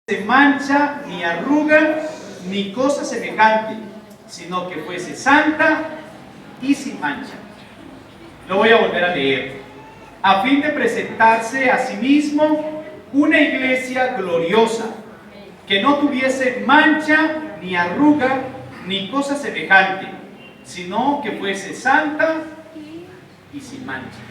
se mancha, ni arruga, ni cosa semejante, sino que fuese santa y sin mancha. Lo voy a volver a leer. A fin de presentarse a sí mismo una iglesia gloriosa, que no tuviese mancha, ni arruga, ni cosa semejante, sino que fuese santa y sin mancha.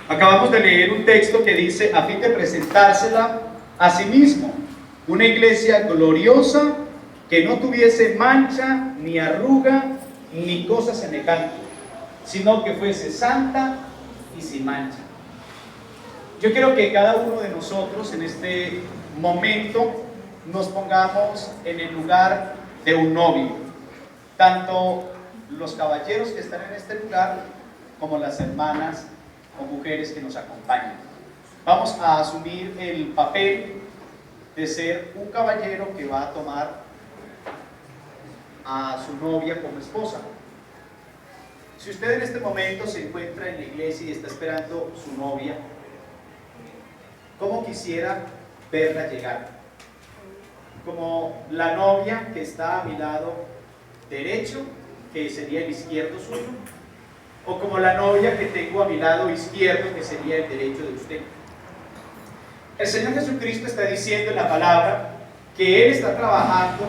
Acabamos de leer un texto que dice, a fin de presentársela a sí mismo, una iglesia gloriosa que no tuviese mancha, ni arruga, ni cosa semejante, sino que fuese santa y sin mancha. Yo quiero que cada uno de nosotros en este momento nos pongamos en el lugar de un novio, tanto los caballeros que están en este lugar como las hermanas o mujeres que nos acompañan. Vamos a asumir el papel de ser un caballero que va a tomar a su novia como esposa. Si usted en este momento se encuentra en la iglesia y está esperando su novia, ¿cómo quisiera verla llegar? Como la novia que está a mi lado derecho, que sería el izquierdo suyo, o como la novia que tengo a mi lado izquierdo, que sería el derecho de usted. El Señor Jesucristo está diciendo en la palabra que Él está trabajando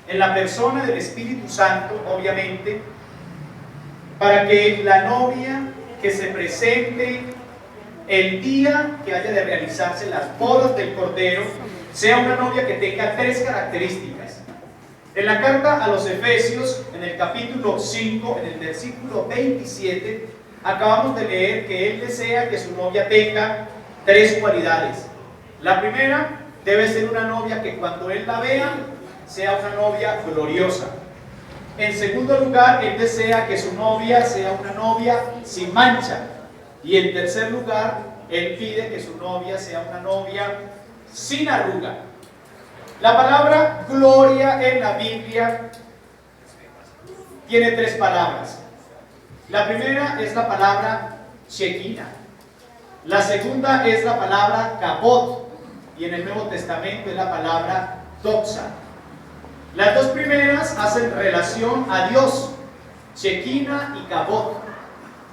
en la persona del Espíritu Santo, obviamente, para que la novia que se presente el día que haya de realizarse las bodas del Cordero sea una novia que tenga tres características. En la carta a los Efesios, en el capítulo 5, en el versículo 27, acabamos de leer que Él desea que su novia tenga tres cualidades. La primera, debe ser una novia que cuando Él la vea, sea una novia gloriosa. En segundo lugar, Él desea que su novia sea una novia sin mancha. Y en tercer lugar, Él pide que su novia sea una novia sin arruga. La palabra gloria en la Biblia tiene tres palabras. La primera es la palabra Shekinah. La segunda es la palabra Kabod. Y en el Nuevo Testamento es la palabra Doxa. Las dos primeras hacen relación a Dios, Shekinah y Kabod.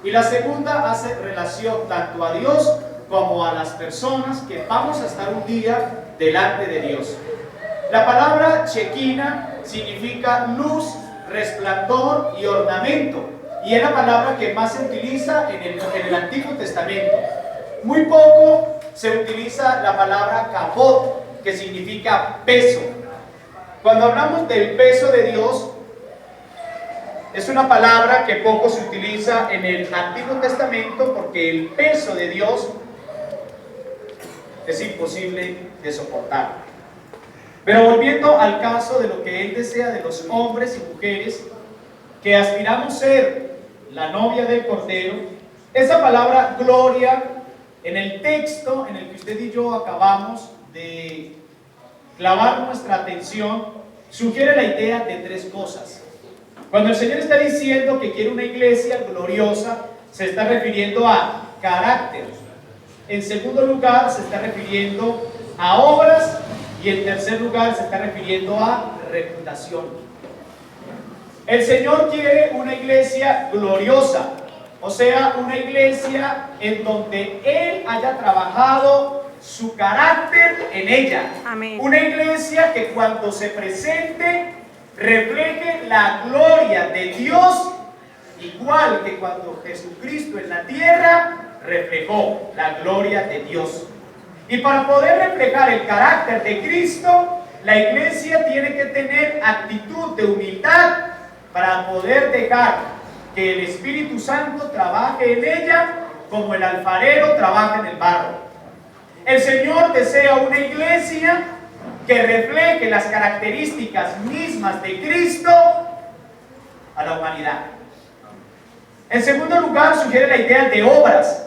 Y la segunda hace relación tanto a Dios como a las personas que vamos a estar un día delante de Dios. La palabra Shekinah significa luz, resplandor y ornamento, y es la palabra que más se utiliza en el Antiguo Testamento. Muy poco se utiliza la palabra Kabod, que significa peso. Cuando hablamos del peso de Dios, es una palabra que poco se utiliza en el Antiguo Testamento, porque el peso de Dios es imposible de soportar. Pero volviendo al caso de lo que Él desea de los hombres y mujeres que aspiramos ser la novia del Cordero, esa palabra gloria En el texto en el que usted y yo acabamos de clavar nuestra atención, sugiere la idea de tres cosas. Cuando el Señor está diciendo que quiere una iglesia gloriosa, se está refiriendo a carácter. En segundo lugar, se está refiriendo a obras. Y en tercer lugar, se está refiriendo a reputación. El Señor quiere una iglesia gloriosa, o sea, una iglesia en donde Él haya trabajado su carácter en ella. Amén. Una iglesia que cuando se presente refleje la gloria de Dios, igual que cuando Jesucristo en la tierra reflejó la gloria de Dios. Y para poder reflejar el carácter de Cristo, la iglesia tiene que tener actitud de humildad para poder dejar que el Espíritu Santo trabaje en ella como el alfarero trabaja en el barro. El Señor desea una iglesia que refleje las características mismas de Cristo a la humanidad. En segundo lugar, sugiere la idea de obras.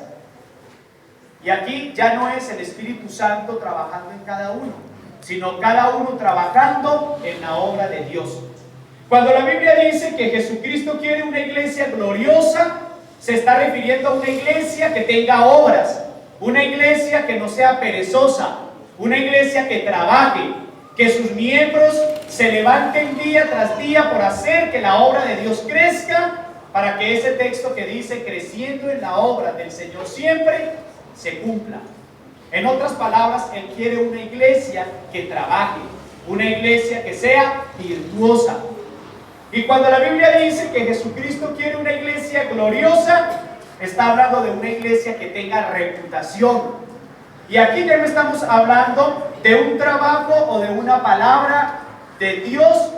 Y aquí ya no es el Espíritu Santo trabajando en cada uno, sino cada uno trabajando en la obra de Dios. Cuando la Biblia dice que Jesucristo quiere una iglesia gloriosa, se está refiriendo a una iglesia que tenga obras, una iglesia que no sea perezosa, una iglesia que trabaje, que sus miembros se levanten día tras día por hacer que la obra de Dios crezca, para que ese texto que dice creciendo en la obra del Señor siempre se cumpla. En otras palabras, Él quiere una iglesia que trabaje, una iglesia que sea virtuosa. Y cuando la Biblia dice que Jesucristo quiere una iglesia gloriosa, está hablando de una iglesia que tenga reputación. Y aquí ya no estamos hablando de un trabajo o de una palabra de Dios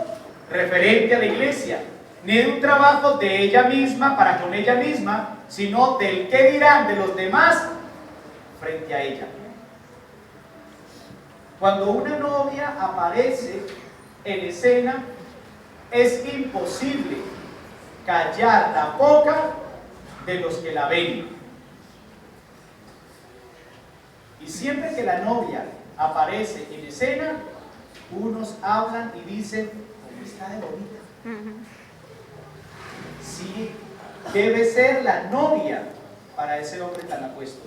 referente a la iglesia, ni de un trabajo de ella misma para con ella misma, sino del qué dirán de los demás frente a ella. Cuando una novia aparece en escena, es imposible callar la boca de los que la ven. Y siempre que la novia aparece en escena, unos hablan y dicen, ¿cómo está de bonita? Sí, debe ser la novia para ese hombre tan apuesto.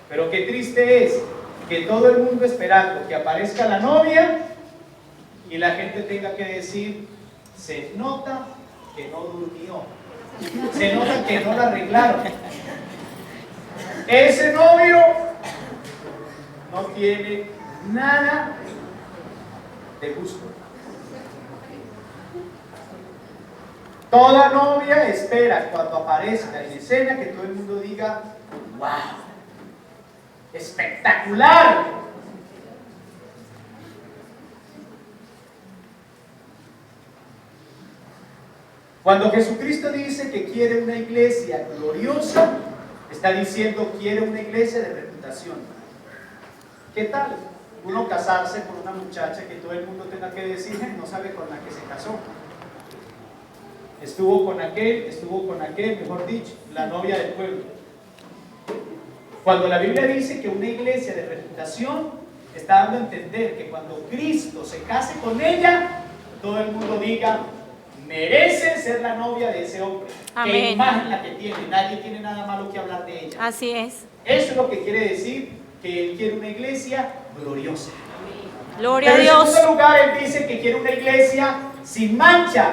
Pero qué triste es que todo el mundo esperando que aparezca la novia y la gente tenga que decir, se nota que no durmió, se nota que no la arreglaron, ese novio no tiene nada de gusto. Toda novia espera cuando aparezca en escena que todo el mundo diga, ¡wow! ¡Espectacular! Cuando Jesucristo dice que quiere una iglesia gloriosa, está diciendo quiere una iglesia de reputación. ¿Qué tal uno casarse con una muchacha que todo el mundo tenga que decir, no sabe con la que se casó? Estuvo con aquel, mejor dicho, la novia del pueblo. Cuando la Biblia dice que una iglesia de reputación, está dando a entender que cuando Cristo se case con ella, todo el mundo diga, merece ser la novia de ese hombre. Amén. Qué imagen la que tiene, nadie tiene nada malo que hablar de ella. Así es. Eso es lo que quiere decir que Él quiere una iglesia gloriosa. Gloria a Pero Dios. en segundo lugar, Él dice que quiere una iglesia sin mancha.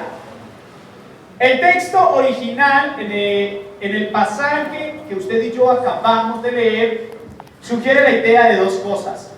El texto original, en el pasaje que usted y yo acabamos de leer, sugiere la idea de dos cosas.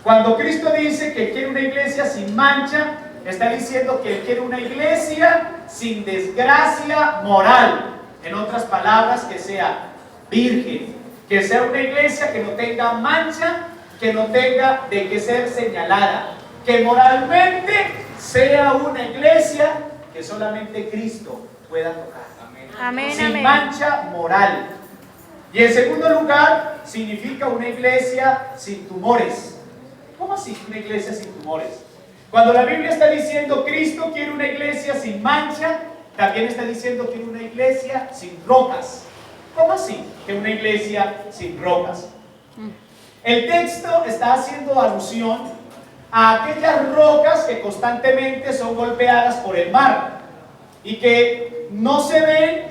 Cuando Cristo dice que quiere una iglesia sin mancha, está diciendo que Él quiere una iglesia sin desgracia moral. En otras palabras, que sea virgen, que sea una iglesia que no tenga mancha, que no tenga de qué ser señalada, que moralmente sea una iglesia que solamente Cristo pueda tocar. Amén, Sin amén. mancha moral. Y en segundo lugar, significa una iglesia sin tumores. ¿Cómo así una iglesia sin tumores? Cuando la Biblia está diciendo Cristo quiere una iglesia sin mancha, también está diciendo quiere una iglesia sin rocas. ¿Cómo así que una iglesia sin rocas? El texto está haciendo alusión a aquellas rocas que constantemente son golpeadas por el mar y que no se ven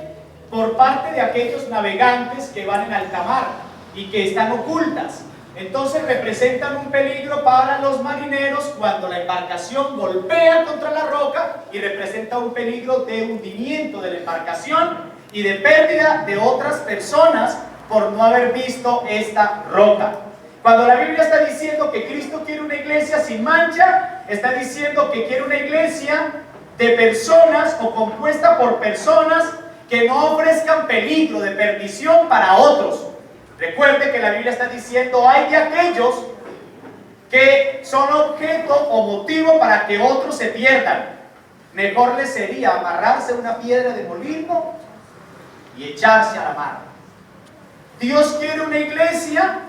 por parte de aquellos navegantes que van en alta mar y que están ocultas. Entonces representan un peligro para los marineros cuando la embarcación golpea contra la roca, y representa un peligro de hundimiento de la embarcación y de pérdida de otras personas por no haber visto esta roca. Cuando la Biblia está diciendo que Cristo quiere una iglesia sin mancha, está diciendo que quiere una iglesia de personas o compuesta por personas que no ofrezcan peligro de perdición para otros. Recuerde que la Biblia está diciendo: hay de aquellos que son objeto o motivo para que otros se pierdan. Mejor les sería amarrarse a una piedra de molino y echarse a la mar. Dios quiere una iglesia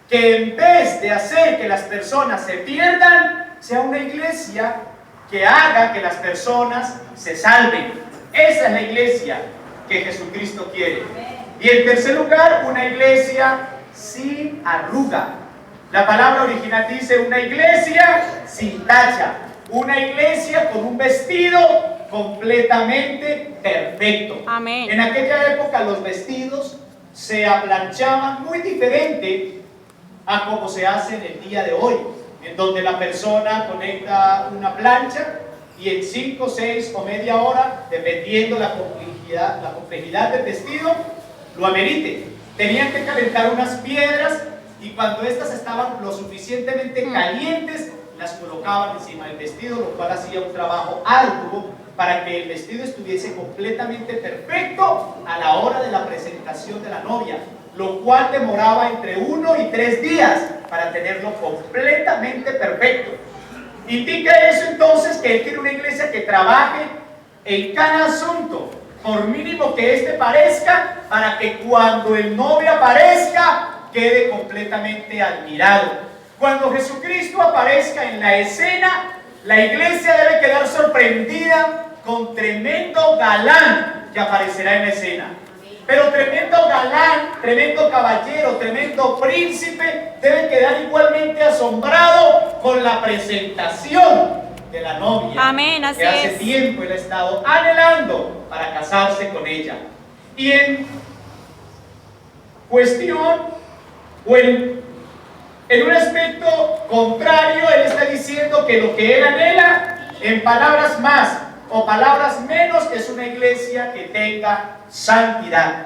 que, en vez de hacer que las personas se pierdan, sea una iglesia que haga que las personas se salven. Esa es la iglesia que Jesucristo quiere. Y en tercer lugar, una iglesia sin arruga. La palabra original dice una iglesia sin tacha, una iglesia con un vestido completamente perfecto. Amén. En aquella época los vestidos se aplanchaban muy diferente a como se hace en el día de hoy, en donde la persona conecta una plancha y en 5, 6 o media hora, dependiendo la complejidad del vestido, lo amerite. Tenían que calentar unas piedras y cuando estas estaban lo suficientemente calientes, las colocaban encima del vestido, lo cual hacía un trabajo arduo para que el vestido estuviese completamente perfecto a la hora de la presentación de la novia, lo cual demoraba entre 1 y 3 días para tenerlo completamente perfecto. Indica eso entonces que Él quiere una iglesia que trabaje en cada asunto, por mínimo que éste parezca, para que cuando el novio aparezca quede completamente admirado. Cuando Jesucristo aparezca en la escena, la iglesia debe quedar sorprendida con tremendo galán que aparecerá en la escena. Pero tremendo galán, tremendo caballero, tremendo príncipe debe quedar igualmente asombrado con la presentación de la novia. Amén, así que hace es. tiempo él ha estado anhelando para casarse con ella. Y en cuestión, o en un aspecto contrario, él está diciendo que lo que él anhela, en palabras más o palabras menos, es una iglesia que tenga santidad,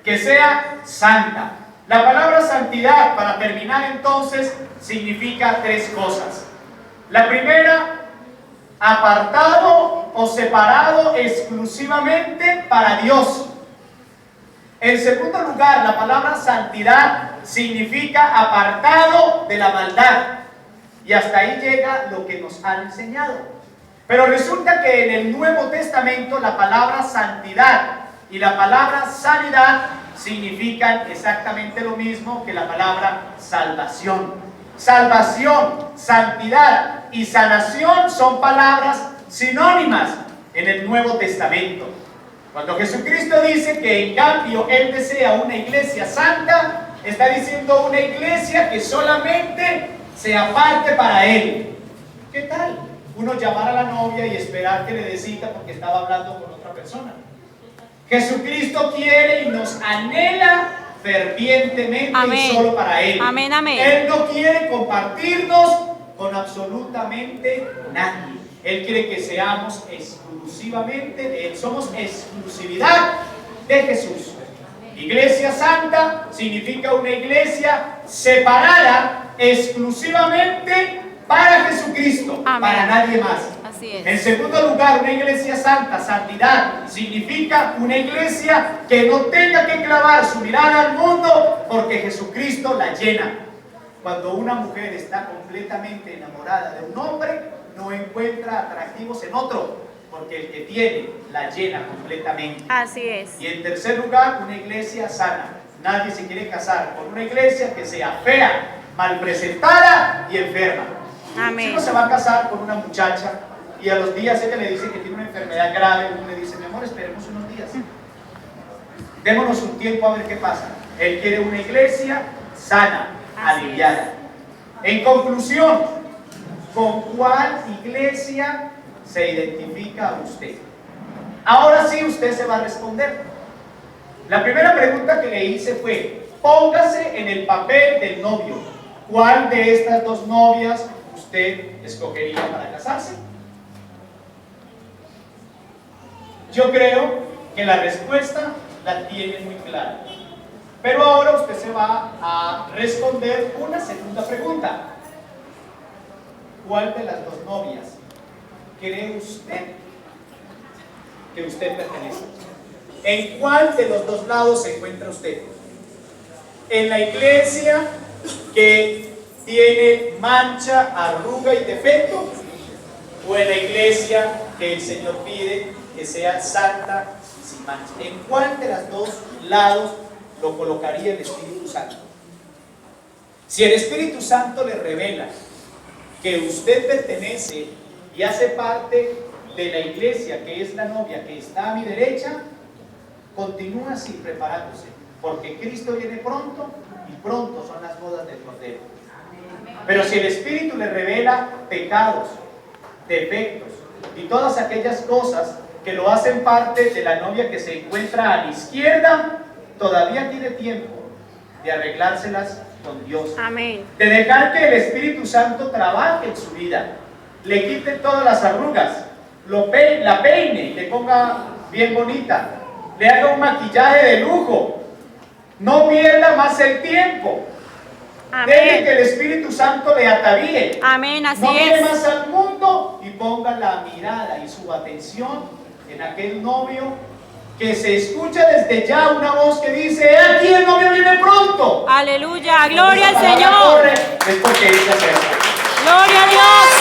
que sea santa. La palabra santidad, para terminar entonces, significa 3 cosas. La primera, apartado o separado exclusivamente para Dios. En segundo lugar, la palabra santidad significa apartado de la maldad. Y hasta ahí llega lo que nos han enseñado. Pero resulta que en el Nuevo Testamento la palabra santidad y la palabra sanidad significan exactamente lo mismo que la palabra salvación. Salvación, santidad y sanación son palabras sinónimas en el Nuevo Testamento. Cuando Jesucristo dice que en cambio Él desea una iglesia santa, está diciendo una iglesia que solamente se aparte para Él. ¿Qué tal? Uno llamar a la novia y esperar que le dé cita porque estaba hablando con otra persona. Jesucristo quiere y nos anhela fervientemente. Amén. Y solo para Él. Amén, amén. Él no quiere compartirnos con absolutamente nadie. Él quiere que seamos exclusivamente de Él. Somos exclusividad de Jesús. Iglesia santa significa una iglesia separada exclusivamente para Jesucristo. Amén. Para nadie más. Así es. En segundo lugar, una iglesia santa, santidad, significa una iglesia que no tenga que clavar su mirada al mundo porque Jesucristo la llena. Cuando una mujer está completamente enamorada de un hombre, no encuentra atractivos en otro, porque el que tiene la llena completamente. Así es. Y en tercer lugar, una iglesia sana. Nadie se quiere casar con una iglesia que sea fea, mal presentada y enferma. Amén. Si uno se va a casar con una muchacha y a los días ella le dice que tiene una enfermedad grave, uno le dice: mi amor, esperemos unos días, démonos un tiempo a ver qué pasa. Él quiere una iglesia sana, aliviada. En conclusión, ¿Con cuál iglesia se identifica usted? Ahora sí usted se va a responder. La primera pregunta que le hice fue, póngase en el papel del novio. ¿Cuál de estas dos novias usted escogería para casarse? Yo creo que la respuesta la tiene muy clara. Pero ahora usted se va a responder una segunda pregunta. ¿Cuál de las dos novias cree usted que usted pertenece? ¿En cuál de los dos lados se encuentra usted? ¿En la iglesia que tiene mancha, arruga y defecto? ¿O en la iglesia que el Señor pide que sea santa y sin mancha? ¿En cuál de los dos lados lo colocaría el Espíritu Santo? Si el Espíritu Santo le revela que usted pertenece y hace parte de la iglesia que es la novia que está a mi derecha, continúa así preparándose, porque Cristo viene pronto y pronto son las bodas del Cordero. Pero si el Espíritu le revela pecados, defectos y todas aquellas cosas que lo hacen parte de la novia que se encuentra a la izquierda, todavía tiene tiempo de arreglárselas con Dios. Amén. De dejar que el Espíritu Santo trabaje en su vida, le quite todas las arrugas, la peine, le ponga bien bonita, le haga un maquillaje de lujo. No pierda más el tiempo. Deje que Amén. el Espíritu Santo le atavíe. Amén, así No mire es. más al mundo y ponga la mirada y su atención en aquel novio que se escucha desde ya una voz que dice: "He aquí el novio viene pronto". Aleluya. Gloria al Cuando esa palabra Señor. corre, es porque Él se acerca. Gloria a Dios.